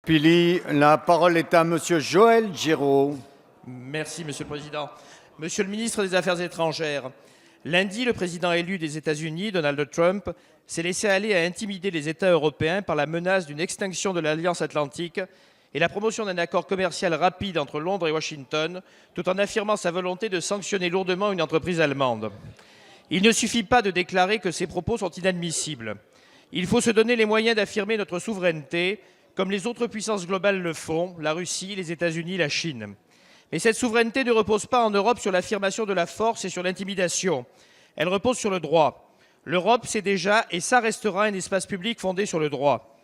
Pili, la parole est à Monsieur Joël Giraud. Merci, Monsieur le Président. Monsieur le ministre des Affaires étrangères, lundi, le président élu des États-Unis, Donald Trump, s'est laissé aller à intimider les États européens par la menace d'une extinction de l'Alliance Atlantique et la promotion d'un accord commercial rapide entre Londres et Washington, tout en affirmant sa volonté de sanctionner lourdement une entreprise allemande. Il ne suffit pas de déclarer que ces propos sont inadmissibles. Il faut se donner les moyens d'affirmer notre souveraineté, comme les autres puissances globales le font, la Russie, les États-Unis, la Chine. Mais cette souveraineté ne repose pas en Europe sur l'affirmation de la force et sur l'intimidation. Elle repose sur le droit. L'Europe, c'est déjà et ça restera un espace public fondé sur le droit.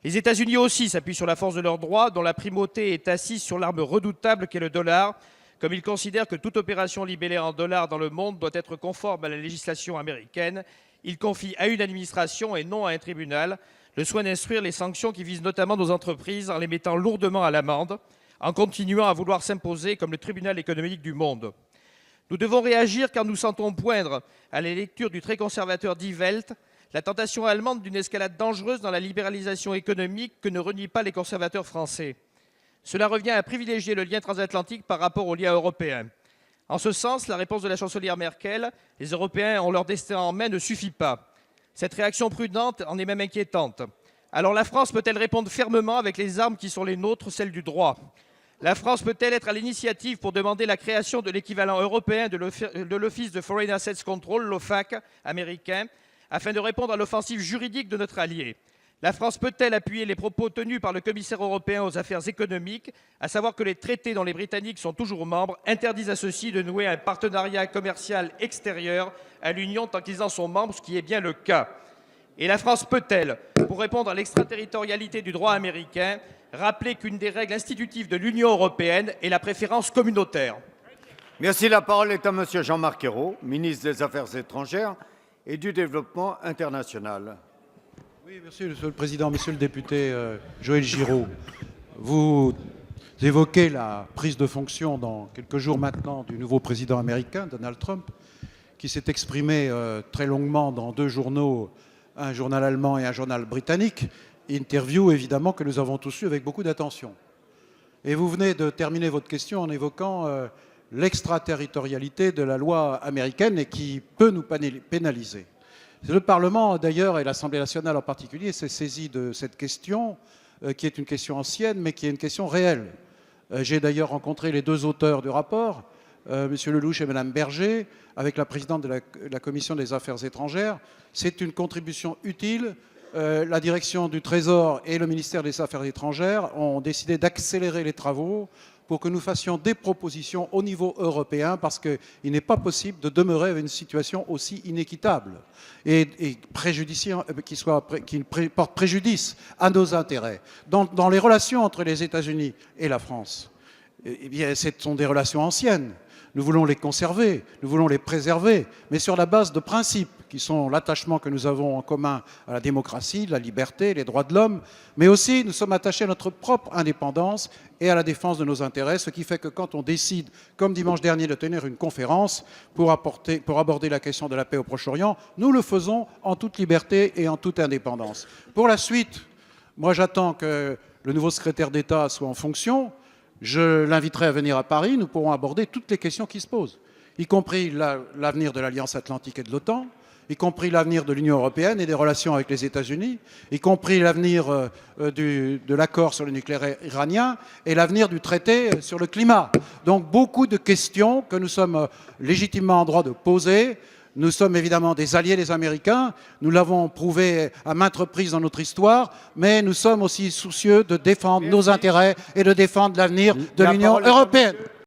Les États-Unis aussi s'appuient sur la force de leur droit, dont la primauté est assise sur l'arme redoutable qu'est le dollar, comme ils considèrent que toute opération libellée en dollars dans le monde doit être conforme à la législation américaine. Ils confient à une administration et non à un tribunal le soin d'instruire les sanctions qui visent notamment nos entreprises en les mettant lourdement à l'amende, en continuant à vouloir s'imposer comme le tribunal économique du monde. Nous devons réagir car nous sentons poindre, à la lecture du très conservateur Die Welt, la tentation allemande d'une escalade dangereuse dans la libéralisation économique que ne renient pas les conservateurs français. Cela revient à privilégier le lien transatlantique par rapport au lien européen. En ce sens, la réponse de la chancelière Merkel, les Européens ont leur destin en main, ne suffit pas. Cette réaction prudente en est même inquiétante. Alors la France peut-elle répondre fermement avec les armes qui sont les nôtres, celles du droit ? La France peut-elle être à l'initiative pour demander la création de l'équivalent européen de l'Office de Foreign Assets Control, l'OFAC, américain, afin de répondre à l'offensive juridique de notre allié ? La France peut-elle appuyer les propos tenus par le commissaire européen aux affaires économiques, à savoir que les traités dont les Britanniques sont toujours membres interdisent à ceux-ci de nouer un partenariat commercial extérieur à l'Union tant qu'ils en sont membres, ce qui est bien le cas. Et la France peut-elle, pour répondre à l'extraterritorialité du droit américain, rappeler qu'une des règles institutives de l'Union européenne est la préférence communautaire ? Merci. La parole est à Monsieur Jean-Marc Ayrault, ministre des Affaires étrangères et du Développement international. Oui, merci, Monsieur le Président. Monsieur le député Joël Giraud, vous évoquez la prise de fonction dans quelques jours maintenant du nouveau président américain, Donald Trump, qui s'est exprimé très longuement dans deux journaux, un journal allemand et un journal britannique, interview évidemment que nous avons tous eu avec beaucoup d'attention. Et vous venez de terminer votre question en évoquant l'extraterritorialité de la loi américaine et qui peut nous pénaliser. Le Parlement, d'ailleurs, et l'Assemblée nationale en particulier, s'est saisi de cette question, qui est une question ancienne, mais qui est une question réelle. J'ai d'ailleurs rencontré les deux auteurs du rapport, M. Lelouch et Mme Berger, avec la présidente de la Commission des Affaires étrangères. C'est une contribution utile. La direction du Trésor et le ministère des Affaires étrangères ont décidé d'accélérer les travaux pour que nous fassions des propositions au niveau européen, parce qu'il n'est pas possible de demeurer avec une situation aussi inéquitable et qui porte préjudice à nos intérêts. Dans les relations entre les États-Unis et la France, eh bien, ce sont des relations anciennes. Nous voulons les conserver, nous voulons les préserver, mais sur la base de principes qui sont l'attachement que nous avons en commun à la démocratie, la liberté, les droits de l'homme, mais aussi nous sommes attachés à notre propre indépendance et à la défense de nos intérêts, ce qui fait que quand on décide, comme dimanche dernier, de tenir une conférence pour aborder la question de la paix au Proche-Orient, nous le faisons en toute liberté et en toute indépendance. Pour la suite, moi j'attends que le nouveau secrétaire d'État soit en fonction. Je l'inviterai à venir à Paris, nous pourrons aborder toutes les questions qui se posent, y compris l'avenir de l'Alliance Atlantique et de l'OTAN, y compris l'avenir de l'Union européenne et des relations avec les États-Unis, y compris l'avenir de l'accord sur le nucléaire iranien et l'avenir du traité sur le climat. Donc beaucoup de questions que nous sommes légitimement en droit de poser. Nous sommes évidemment des alliés des Américains, nous l'avons prouvé à maintes reprises dans notre histoire, mais nous sommes aussi soucieux de défendre nos intérêts et de défendre l'avenir de l'Union européenne.